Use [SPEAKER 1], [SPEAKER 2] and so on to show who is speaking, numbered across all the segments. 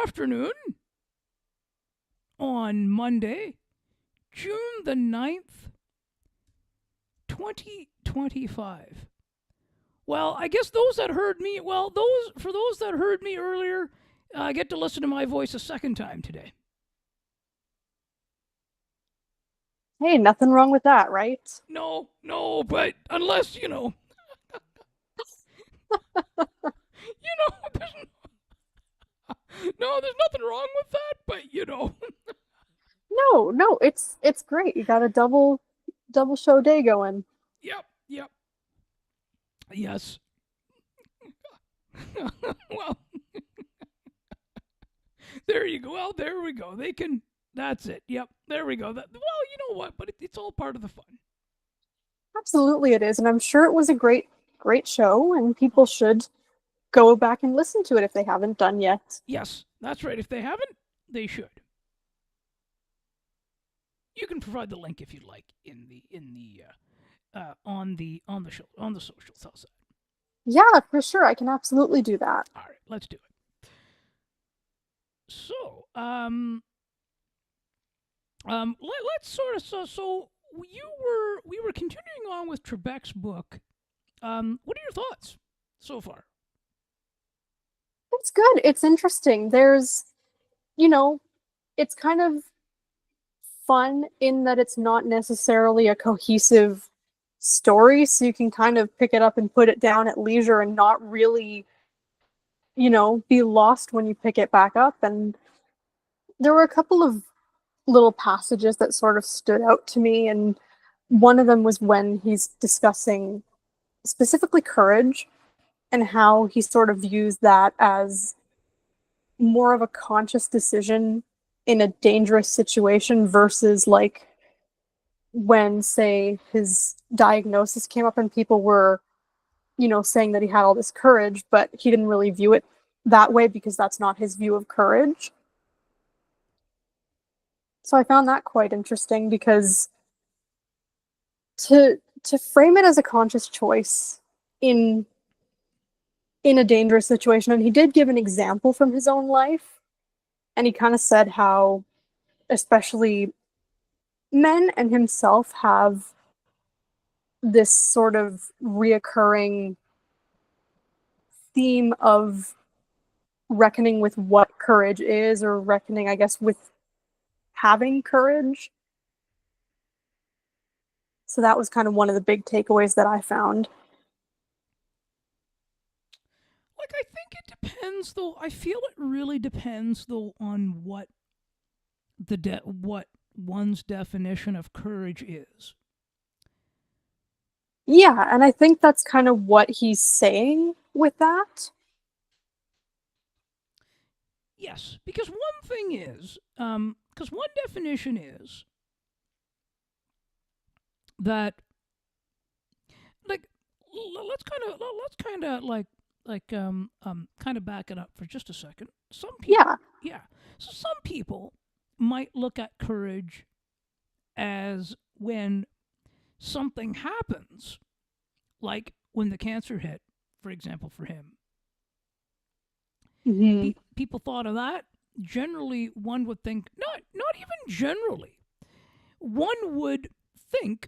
[SPEAKER 1] afternoon on Monday, June the 9th, 2025. Well, I guess those that heard me, for those that heard me earlier, get to listen to my voice a second time today.
[SPEAKER 2] Hey, nothing wrong with that, right?
[SPEAKER 1] No, but unless, there's no, there's nothing wrong with that, but.
[SPEAKER 2] No, no, it's great. You got a double show day going.
[SPEAKER 1] Yep, yes. Well, there you go. Well, there we go. That's it. Yep, there we go. Well, you know what? But it's all part of the fun.
[SPEAKER 2] Absolutely it is, and I'm sure it was a great show and people should go back and listen to it if they haven't done yet.
[SPEAKER 1] Yes, that's right. If they haven't, they should. You can provide the link if you'd like on the show on the socials. How's that?
[SPEAKER 2] Yeah, for sure. I can absolutely do that.
[SPEAKER 1] All right, let's do it. So, let's sort of so we were continuing on with Trebek's book. What are your thoughts so far?
[SPEAKER 2] It's good. It's interesting. There's, you know, it's kind of fun in that it's not necessarily a cohesive story, so you can kind of pick it up and put it down at leisure and not really, be lost when you pick it back up. And there were a couple of little passages that sort of stood out to me, and one of them was when he's discussing specifically courage and how he sort of views that as more of a conscious decision in a dangerous situation versus like when, say, his diagnosis came up and people were, saying that he had all this courage, but he didn't really view it that way because that's not his view of courage. So I found that quite interesting because to frame it as a conscious choice in a dangerous situation, and he did give an example from his own life, and he kind of said how especially men and himself have this sort of reoccurring theme of reckoning with what courage is, or reckoning, I guess, with having courage. So that was kind of one of the big takeaways that I found.
[SPEAKER 1] Like, I think it depends, though. I feel it really depends, though, on what one's definition of courage is.
[SPEAKER 2] Yeah, and I think that's kind of what he's saying with that.
[SPEAKER 1] Yes, because one thing is, because one definition is that, like, let's kind of kind of back it up for just a second. Some people,
[SPEAKER 2] Yeah.
[SPEAKER 1] yeah, so some people might look at courage as when something happens, like when the cancer hit, for example, for him.
[SPEAKER 2] Mm-hmm.
[SPEAKER 1] People thought of that. Generally, one would think, not even generally, one would think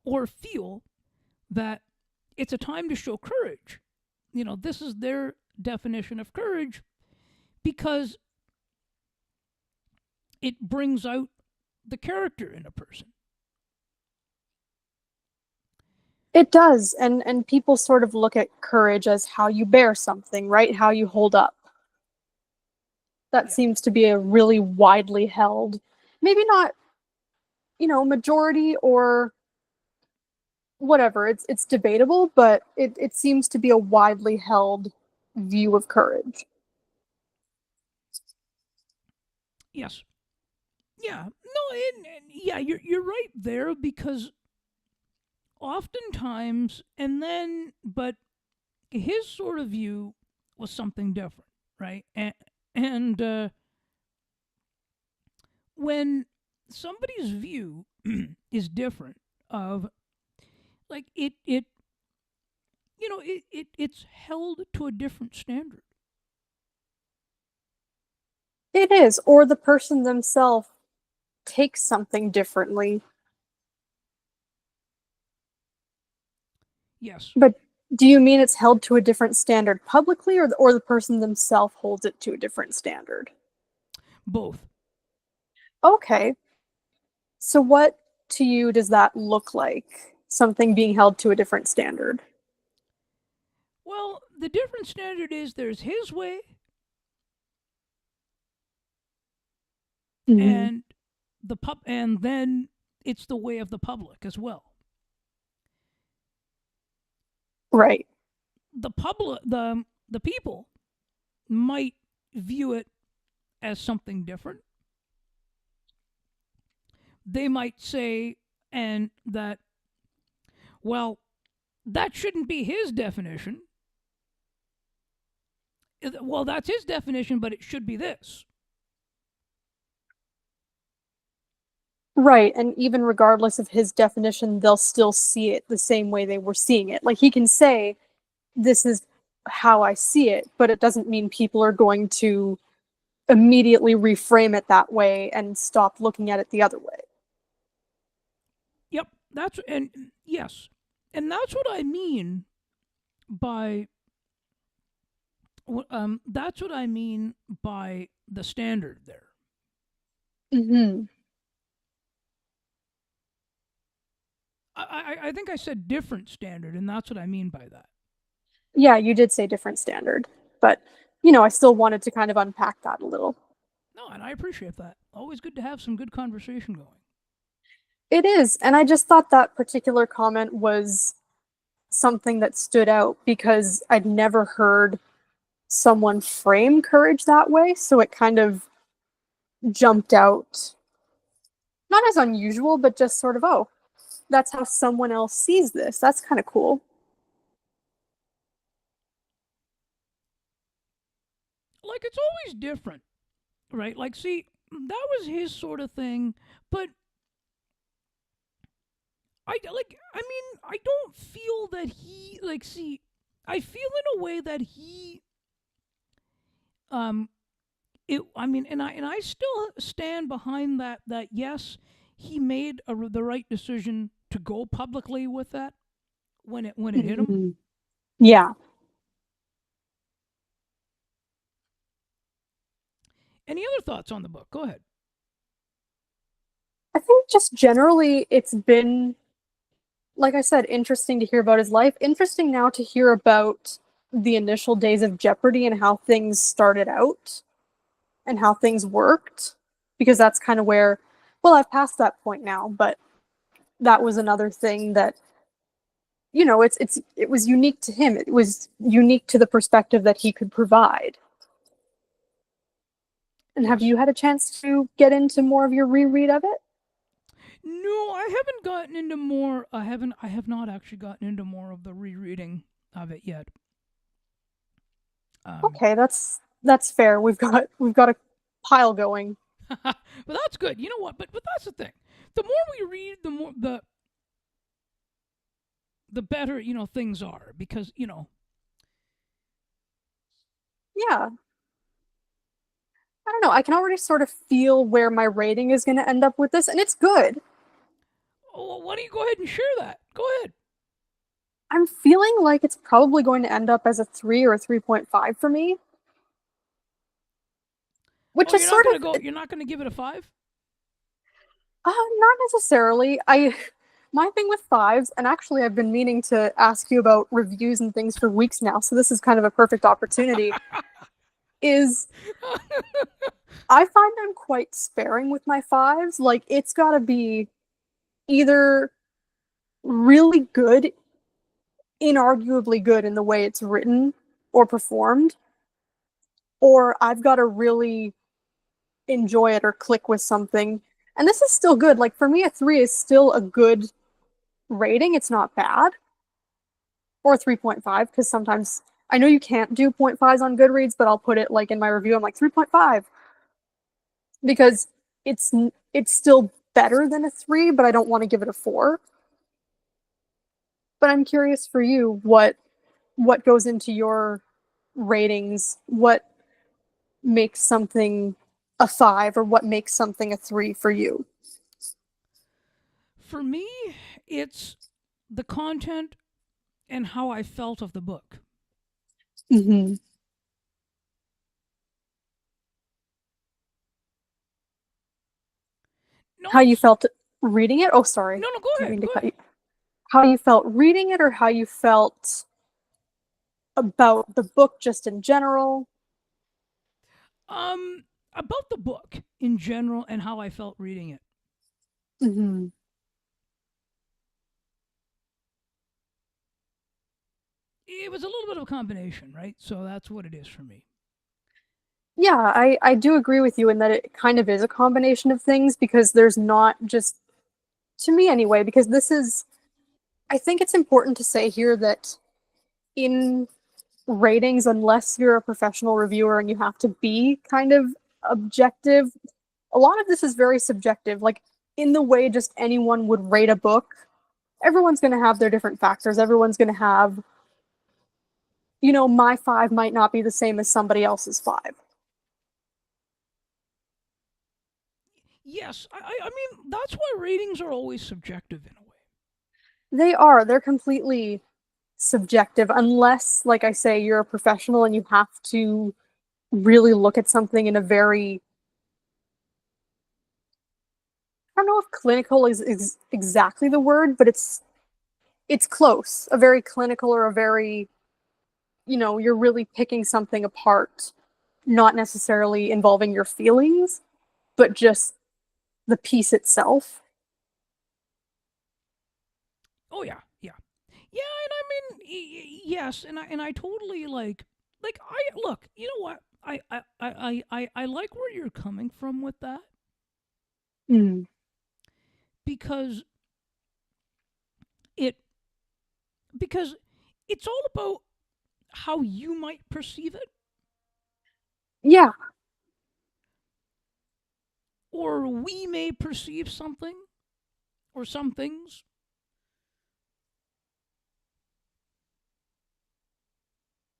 [SPEAKER 1] or feel that it's a time to show courage. This is their definition of courage because it brings out the character in a person.
[SPEAKER 2] It does. And people sort of look at courage as how you bear something, right? How you hold up. That
[SPEAKER 1] Yeah.
[SPEAKER 2] seems to be a really widely held, maybe not, majority or whatever. It's debatable, but it seems to be a widely held view of courage.
[SPEAKER 1] Yes. Yeah. No. Yeah. You're right there because oftentimes, but his sort of view was something different, right? And when somebody's view is different of like it's held to a different standard.
[SPEAKER 2] It is, or the person themselves takes something differently.
[SPEAKER 1] Yes,
[SPEAKER 2] But do you mean it's held to a different standard publicly, or the person themselves holds it to a different standard?
[SPEAKER 1] both.
[SPEAKER 2] Okay. So what to you does that look like? Something being held to a different standard?
[SPEAKER 1] Well, the different standard is there's his way
[SPEAKER 2] Mm-hmm.
[SPEAKER 1] and and then it's the way of the public as well.
[SPEAKER 2] Right.
[SPEAKER 1] The people might view it as something different. They might say and that, well, that shouldn't be his definition. Well, that's his definition, but it should be this.
[SPEAKER 2] Right. And even regardless of his definition, they'll still see it the same way they were seeing it. Like he can say, this is how I see it, but it doesn't mean people are going to immediately reframe it that way and stop looking at it the other way.
[SPEAKER 1] Yep, yes, and that's what I mean by that's what I mean by the standard there.
[SPEAKER 2] Mm-hmm.
[SPEAKER 1] I think I said different standard, and that's what I mean by that.
[SPEAKER 2] Yeah, you did say different standard, but I still wanted to kind of unpack that a little.
[SPEAKER 1] No, and I appreciate that. Always good to have some good conversation going.
[SPEAKER 2] It is, and I just thought that particular comment was something that stood out because I'd never heard someone frame courage that way, so it kind of jumped out. Not as unusual, but just sort of, oh, that's how someone else sees this. That's kind of cool.
[SPEAKER 1] Like it's always different, right? Like, see, that was his sort of thing, but I don't feel that he like. See, I feel in a way that he um and I still stand behind that yes, he made the right decision to go publicly with that when it hit him.
[SPEAKER 2] Mm-hmm. Yeah.
[SPEAKER 1] Any other thoughts on the book? Go ahead.
[SPEAKER 2] I think just generally it's been, like I said, interesting to hear about his life. Interesting now to hear about the initial days of Jeopardy and how things started out and how things worked. Because that's kind of where, well, I've passed that point now, but that was another thing that, it was unique to him. It was unique to the perspective that he could provide. And have
[SPEAKER 1] Yes.
[SPEAKER 2] you had a chance to get into more of your reread of it?
[SPEAKER 1] No, I haven't gotten into more. I have not actually gotten into more of the rereading of it yet. Um,
[SPEAKER 2] Okay, that's fair. We've got a pile going.
[SPEAKER 1] but that's good. You know what? But that's the thing. The more we read, the more the better things are because
[SPEAKER 2] Yeah. I don't know. I can already sort of feel where my rating is going to end up with this, and it's good.
[SPEAKER 1] oh, why don't you go ahead and share that? Go ahead.
[SPEAKER 2] I'm feeling like it's probably going to end up as a 3 or a 3.5 for me. Which
[SPEAKER 1] Oh,
[SPEAKER 2] is sort of
[SPEAKER 1] You're not gonna give it a 5.
[SPEAKER 2] not necessarily. I my thing with fives, and actually I've been meaning to ask you about reviews and things for weeks now, so this is kind of a perfect opportunity, is I find I'm quite sparing with my fives. Like it's got to be either really good, inarguably good in the way it's written or performed, or I've got to really enjoy it or click with something. And this is still good. Like for me, a 3 is still a good rating. It's not bad. Or 3.5, because sometimes I know you can't do 0.5s on Goodreads, but I'll put it like in my review, I'm like 3.5. Because it's still better than a 3, but I don't want to give it a 4. But I'm curious for you, what goes into your ratings? What makes something a 5 or what makes something a 3 for you?
[SPEAKER 1] For me, it's the content and how I felt of the book.
[SPEAKER 2] Mm-hmm.
[SPEAKER 1] Not
[SPEAKER 2] How you felt reading it? Oh, sorry.
[SPEAKER 1] no, no. Go
[SPEAKER 2] Didn't
[SPEAKER 1] ahead.
[SPEAKER 2] mean to
[SPEAKER 1] Go
[SPEAKER 2] cut
[SPEAKER 1] ahead.
[SPEAKER 2] you. How you felt reading it, or how you felt about the book just in general?
[SPEAKER 1] About the book in general and how I felt reading it.
[SPEAKER 2] Mm-hmm.
[SPEAKER 1] It was a little bit of a combination, right? So that's what it is for me.
[SPEAKER 2] Yeah, I do agree with you in that it kind of is a combination of things, because there's not just, to me anyway, because this is, I think it's important to say here that in ratings, unless you're a professional reviewer and you have to be kind of objective, a lot of this is very subjective. Like, in the way just anyone would rate a book, everyone's going to have their different factors. Everyone's going to have, my 5 might not be the same as somebody else's 5.
[SPEAKER 1] Yes, I mean that's why ratings are always subjective in a way.
[SPEAKER 2] They are. They're completely subjective, unless, like I say, you're a professional and you have to really look at something in a very, I don't know if clinical is exactly the word, but it's close. A very clinical, or a very, you're really picking something apart, not necessarily involving your feelings, but just the piece itself.
[SPEAKER 1] Oh yeah, yeah, yeah. And I mean, yes, and I totally like I look. You know what? I like where you're coming from with that
[SPEAKER 2] Mm.
[SPEAKER 1] because it because it's all about how you might perceive it,
[SPEAKER 2] Yeah,
[SPEAKER 1] or we may perceive something or some things.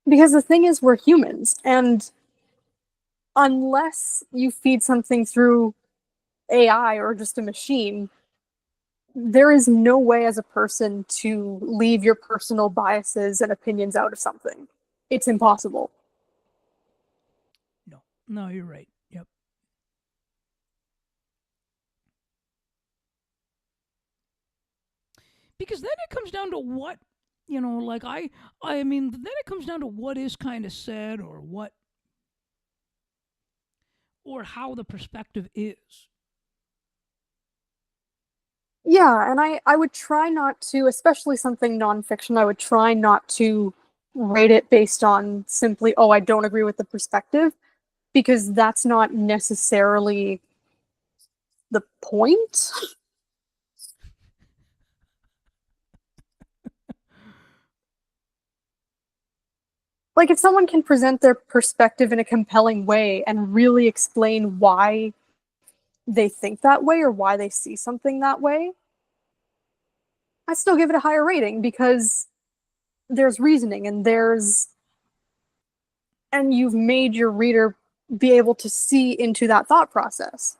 [SPEAKER 2] because the thing is, we're humans, and unless you feed something through AI or just a machine, there is no way as a person to leave your personal biases and opinions out of something. It's impossible.
[SPEAKER 1] No, no, you're right. Yep. Because then it comes down to what like I mean then it comes down to what is kind of said or what or how the perspective is.
[SPEAKER 2] Yeah, and I would try not to, especially something nonfiction, I would try not to rate it based on simply, oh, I don't agree with the perspective, because that's not necessarily the point. Like, if someone can present their perspective in a compelling way and really explain why they think that way or why they see something that way, I still give it a higher rating, because there's reasoning, and you've made your reader be able to see into that thought process.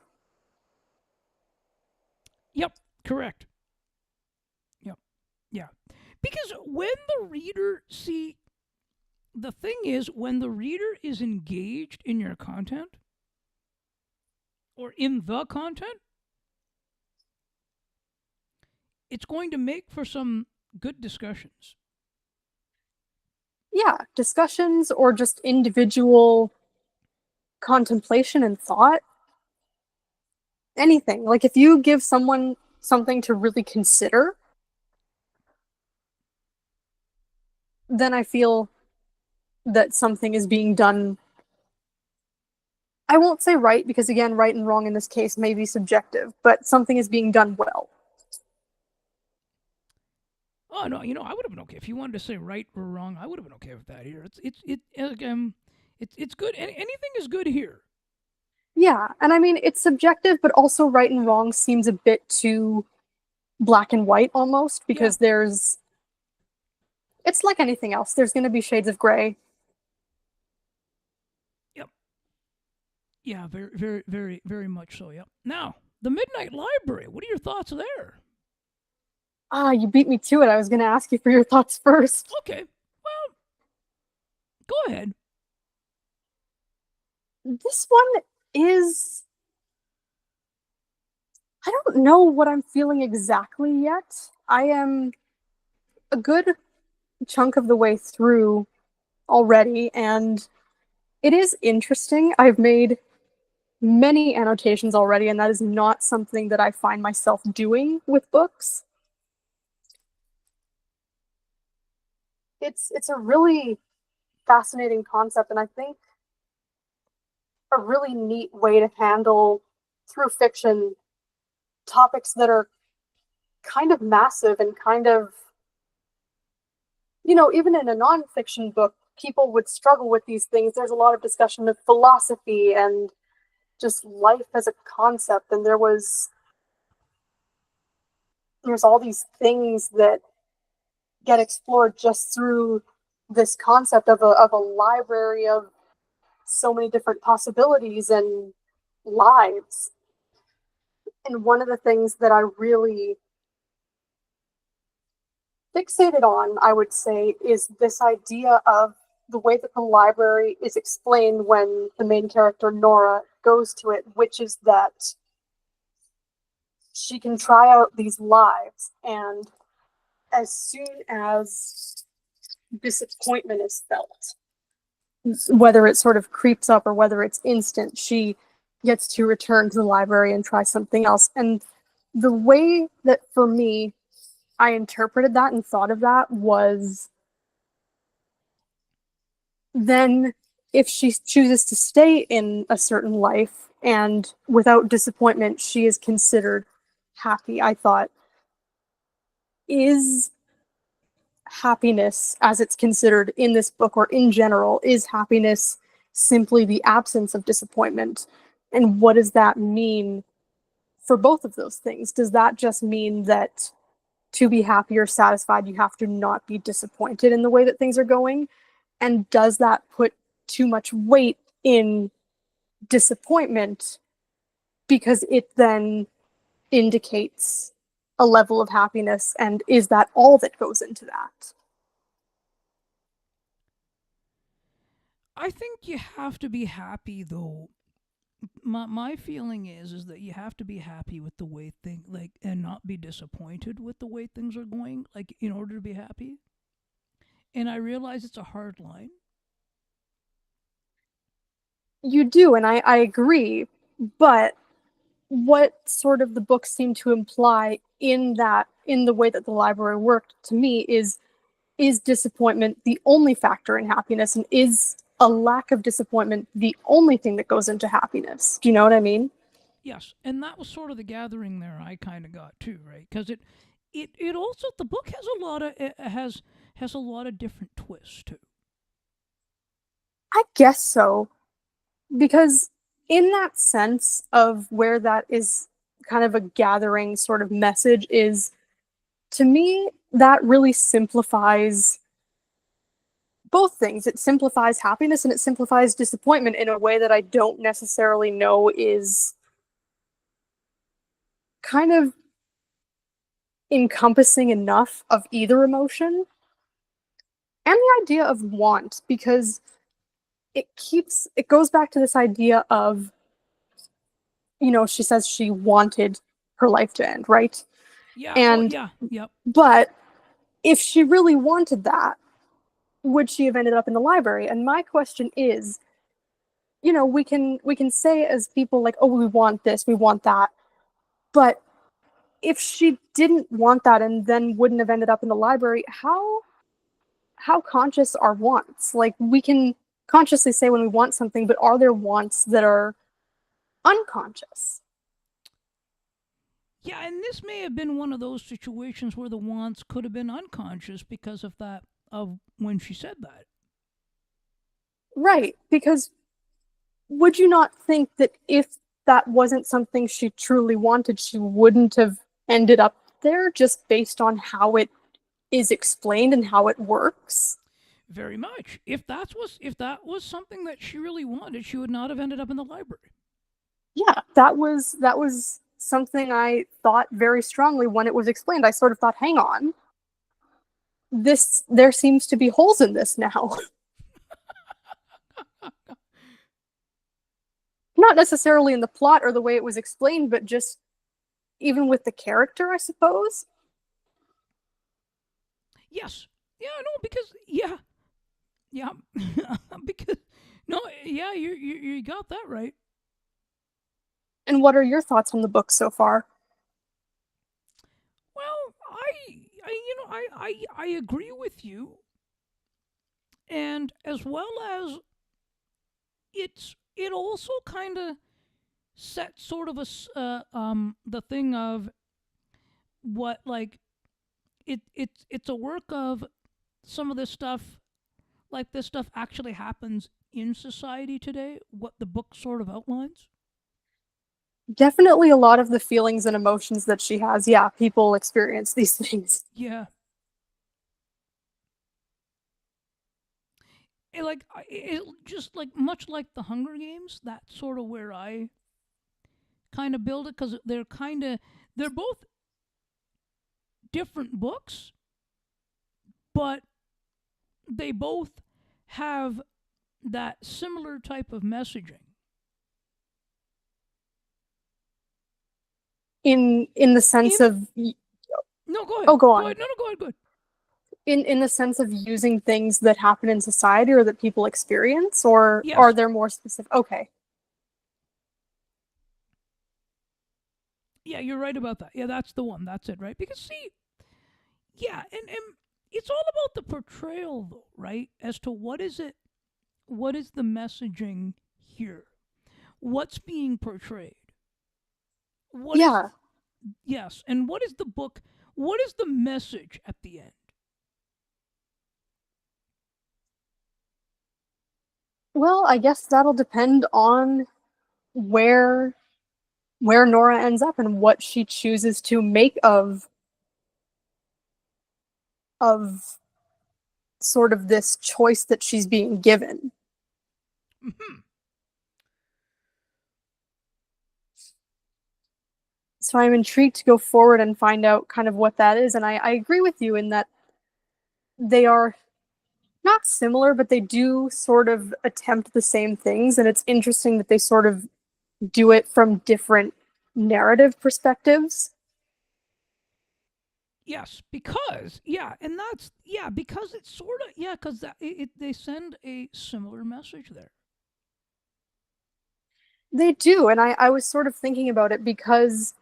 [SPEAKER 1] Yep, correct. Yep. Yeah. Because when the reader see the thing is when the reader is engaged in your content or in the content, it's going to make for some good discussions.
[SPEAKER 2] Yeah, discussions or just individual contemplation and thought. Anything. Like, if you give someone something to really consider, then I feel that something is being done. I won't say right, because again, right and wrong in this case may be subjective, but something is being done well.
[SPEAKER 1] Oh no, I would have been okay if you wanted to say right or wrong. I would have been okay with that here. It's good. Anything is good here.
[SPEAKER 2] Yeah, and I mean, it's subjective, but also right and wrong seems a bit too black and white almost,
[SPEAKER 1] Yeah.
[SPEAKER 2] because it's like anything else. There's going to be shades of gray.
[SPEAKER 1] Yep. Yeah, very, very, very, very much so. Yeah. Now, the Midnight Library. What are your thoughts there?
[SPEAKER 2] Ah, you beat me to it. I was going to ask you for your thoughts first.
[SPEAKER 1] Okay. Well, go ahead.
[SPEAKER 2] This one is. I don't know what I'm feeling exactly yet. I am a good chunk of the way through already, and it is interesting. I've made many annotations already, and that is not something that I find myself doing with books. It's a really fascinating concept, and I think a really neat way to handle through fiction topics that are kind of massive and kind of, even in a nonfiction book, people would struggle with these things. There's a lot of discussion of philosophy and just life as a concept, and there's all these things that get explored just through this concept of a library of so many different possibilities and lives. And one of the things that I really fixated on, I would say, is this idea of the way that the library is explained when the main character, Nora, goes to it, which is that she can try out these lives, and as soon as disappointment is felt, whether it sort of creeps up or whether it's instant, she gets to return to the library and try something else. And the way that, for me, I interpreted that and thought of that was, then if she chooses to stay in a certain life and without disappointment, she is considered happy. I thought, is happiness, as it's considered in this book or in general, is happiness simply the absence of disappointment? And what does that mean for both of those things? Does that just mean that to be happy or satisfied, you have to not be disappointed in the way that things are going? And does that put too much weight in disappointment because it then indicates a level of happiness? And is that all that goes into that?
[SPEAKER 1] I think you have to be happy though. My feeling is that you have to be happy with the way things like and not be disappointed with the way things are going like in order to be happy. And I realize it's a hard line.
[SPEAKER 2] You do, and I agree. But what sort of the book seemed to imply in that, in the way that the library worked to me, is disappointment the only factor in happiness, and is a lack of disappointment the only thing that goes into happiness? Do you know what I mean?
[SPEAKER 1] Yes, and that was sort of the gathering there I kind of got too, right? Because it also the book has a lot of it has a lot of different twists too.
[SPEAKER 2] I guess so, because in that sense of where that is kind of a gathering sort of message, is, to me, that really simplifies both things. It simplifies happiness and it simplifies disappointment in a way that I don't necessarily know is kind of encompassing enough of either emotion. And the idea of want, because it goes back to this idea of, she says she wanted her life to end, right?
[SPEAKER 1] Yeah. Well.
[SPEAKER 2] And
[SPEAKER 1] Yeah. Yep.
[SPEAKER 2] but if she really wanted that, would she have ended up in the library? And my question is, we can say as people, like, oh, we want this, we want that, but if she didn't want that and then wouldn't have ended up in the library, how conscious are wants? Like, we can consciously say when we want something, but are there wants that are unconscious?
[SPEAKER 1] Yeah, and this may have been one of those situations where the wants could have been unconscious because of that of when she said that.
[SPEAKER 2] Right, because would you not think that if that wasn't something she truly wanted, she wouldn't have ended up there, just based on how it is explained and how it works?
[SPEAKER 1] Very much. If that was something that she really wanted, she would not have ended up in the library.
[SPEAKER 2] Yeah, that was something I thought very strongly when it was explained. I sort of thought, hang on, this there seems to be holes in this now. Not necessarily in the plot or the way it was explained, but just even with the character, I suppose.
[SPEAKER 1] Yes. Yeah, no, because yeah, yeah, because no, yeah, you got that right.
[SPEAKER 2] And what are your thoughts on the book so far?
[SPEAKER 1] Well, I agree with you, and as well as it also kind of sets sort of the thing of what like it's a work of some of this stuff, like this stuff actually happens in society today, what the book sort of outlines.
[SPEAKER 2] Definitely a lot of the feelings and emotions that she has. Yeah, people experience these things.
[SPEAKER 1] Yeah. It just like much like the Hunger Games, that's sort of where I kind of build it, because they're both different books, but they both have that similar type of messaging.
[SPEAKER 2] In the
[SPEAKER 1] In
[SPEAKER 2] sense of
[SPEAKER 1] No, go ahead.
[SPEAKER 2] oh, go
[SPEAKER 1] Go
[SPEAKER 2] on.
[SPEAKER 1] ahead. No, no, go ahead. Go ahead.
[SPEAKER 2] In the sense of using things that happen in society or that people experience, or are
[SPEAKER 1] Yes.
[SPEAKER 2] there more specific? Okay.
[SPEAKER 1] Yeah, you're right about that. Yeah, that's the one. That's it, right? Because see, yeah, and it's all about the portrayal, though, right? As to what is the messaging here? What's being portrayed? What is
[SPEAKER 2] Yeah.
[SPEAKER 1] Yes, and what is the book? What is the message at the end?
[SPEAKER 2] Well, I guess that'll depend on where where Nora ends up and what she chooses to make of sort of this choice that she's being given.
[SPEAKER 1] Mhm.
[SPEAKER 2] So I'm intrigued to go forward and find out kind of what that is. And I agree with you in that they are not similar, but they do sort of attempt the same things. And it's interesting that they sort of do it from different narrative perspectives.
[SPEAKER 1] Yes, because and that's because it's sort of because they send a similar message there.
[SPEAKER 2] They do. And I was sort of thinking about it because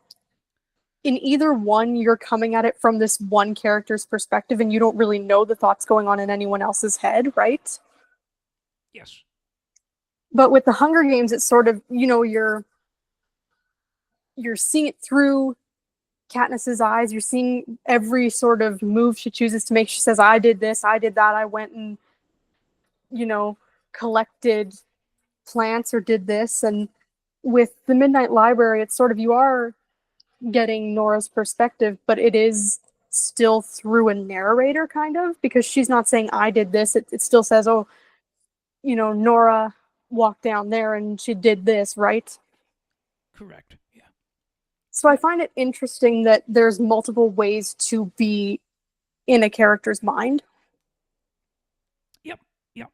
[SPEAKER 2] in either one, you're coming at it from this one character's perspective and you don't really know the thoughts going on in anyone else's head, right?
[SPEAKER 1] Yes.
[SPEAKER 2] But with the Hunger Games, it's sort of, you're seeing it through Katniss's eyes. You're seeing every sort of move she chooses to make. She says, I did this, I did that, I went and, you know, collected plants or did this. And with the Midnight Library, it's sort of you are getting Nora's perspective, but it is still through a narrator kind of, because she's not saying I did this. It still says, oh, Nora walked down there and she did this, right?
[SPEAKER 1] Correct. Yeah.
[SPEAKER 2] So I
[SPEAKER 1] Yep.
[SPEAKER 2] find it interesting that there's multiple ways to be in a character's mind.
[SPEAKER 1] Yep. Yep.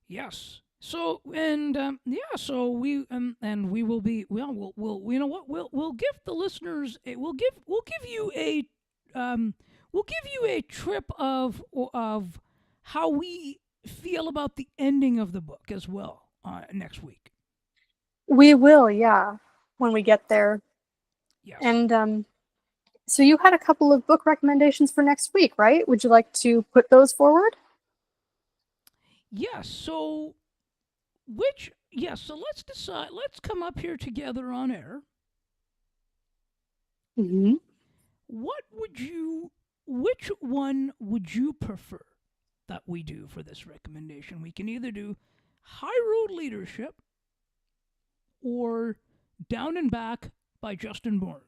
[SPEAKER 1] Yes. So so we will be we'll you know what we'll give the listeners we'll give you a um we'll give you a trip of how we feel about the ending of the book as well next week.
[SPEAKER 2] We will, yeah, when we get there.
[SPEAKER 1] Yes.
[SPEAKER 2] And so you had a couple of book recommendations for next week, right? Would you like to put those forward?
[SPEAKER 1] Yes. So which yes. So let's decide. Let's come up here together on air.
[SPEAKER 2] Mm-hmm.
[SPEAKER 1] What would you? Which one would you prefer that we do for this recommendation? We can either do High Road Leadership or Down and Back by Justin Bourne.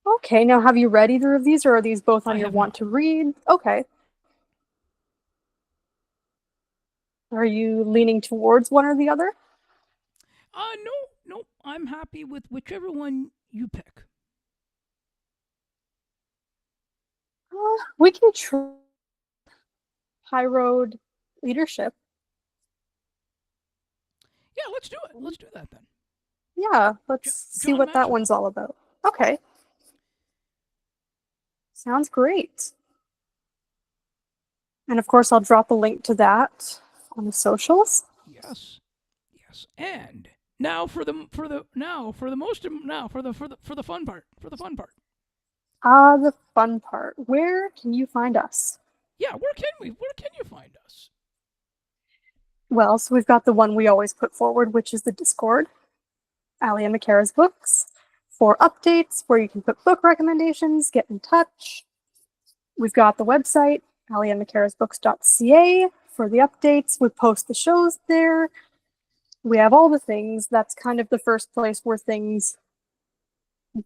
[SPEAKER 2] Okay, now have you read either of these, or are these both on
[SPEAKER 1] I
[SPEAKER 2] your
[SPEAKER 1] have
[SPEAKER 2] want
[SPEAKER 1] not.
[SPEAKER 2] to read? Okay. Are you leaning towards one or the other?
[SPEAKER 1] No. I'm happy with whichever one you pick.
[SPEAKER 2] We can try High Road Leadership.
[SPEAKER 1] Yeah, let's do it. Let's do that then.
[SPEAKER 2] Yeah, let's see
[SPEAKER 1] John
[SPEAKER 2] what that
[SPEAKER 1] Maxwell.
[SPEAKER 2] one's all about. Okay. Sounds great. And of course, I'll drop a link to that on the socials.
[SPEAKER 1] Yes. And now for the fun part.
[SPEAKER 2] The fun part. Where can you find us?
[SPEAKER 1] Yeah, where can you find us?
[SPEAKER 2] Well, so we've got the one we always put forward, which is the Discord, Ali and McCara's Books, for updates where you can put book recommendations, get in touch. We've got the website, aliandmccarasbooks.ca, for the updates. We post the shows there. We have all the things. That's kind of the first place where things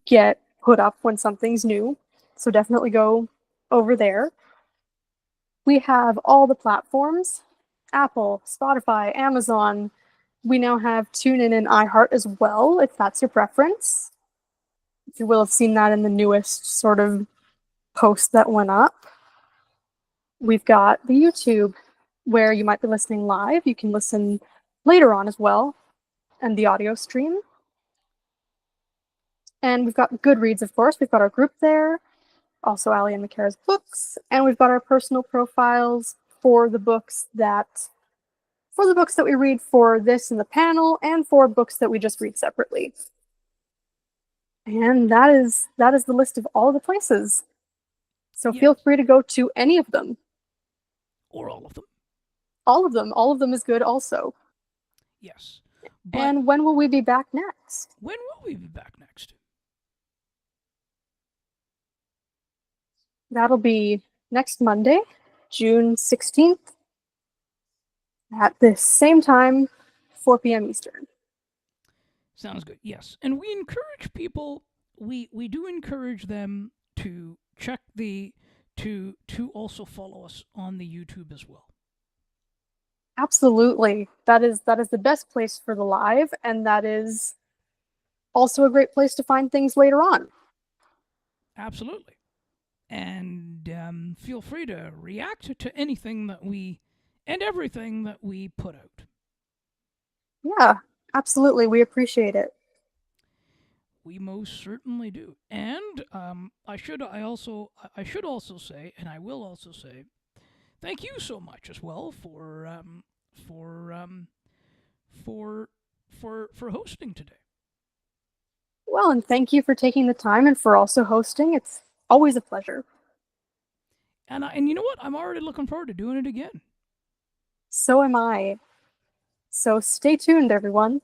[SPEAKER 2] get put up when something's new. So definitely go over there. We have all the platforms, Apple, Spotify, Amazon. We now have TuneIn and iHeart as well, if that's your preference. You will have seen that in the newest sort of post that went up. We've got the YouTube, where you might be listening live. You can listen later on as well, and the audio stream. And we've got Goodreads, of course. We've got our group there, also Ali and McCara's Books, and we've got our personal profiles for the books that we read for this in the panel, and for books that we just read separately. And that is the list of all the places. So feel free to go to any of them.
[SPEAKER 1] Or all of them.
[SPEAKER 2] All of them. All of them is good also.
[SPEAKER 1] Yes.
[SPEAKER 2] And when will we be back next? That'll be next Monday, June 16th, at the same time, 4 p.m. Eastern.
[SPEAKER 1] Sounds good. Yes. And we encourage people, we do encourage them to check to also follow us on the YouTube as well.
[SPEAKER 2] Absolutely. That is the best place for the live, and that is also a great place to find things later on.
[SPEAKER 1] Absolutely. And feel free to react to anything and everything that we put out.
[SPEAKER 2] Yeah, absolutely. We appreciate it.
[SPEAKER 1] We most certainly do. And I should also say, and I will also say, thank you so much as well for hosting today.
[SPEAKER 2] Well, and thank you for taking the time and for also hosting. It's always a pleasure.
[SPEAKER 1] And you know what? I'm already looking forward to doing it again.
[SPEAKER 2] So am I. So stay tuned, everyone.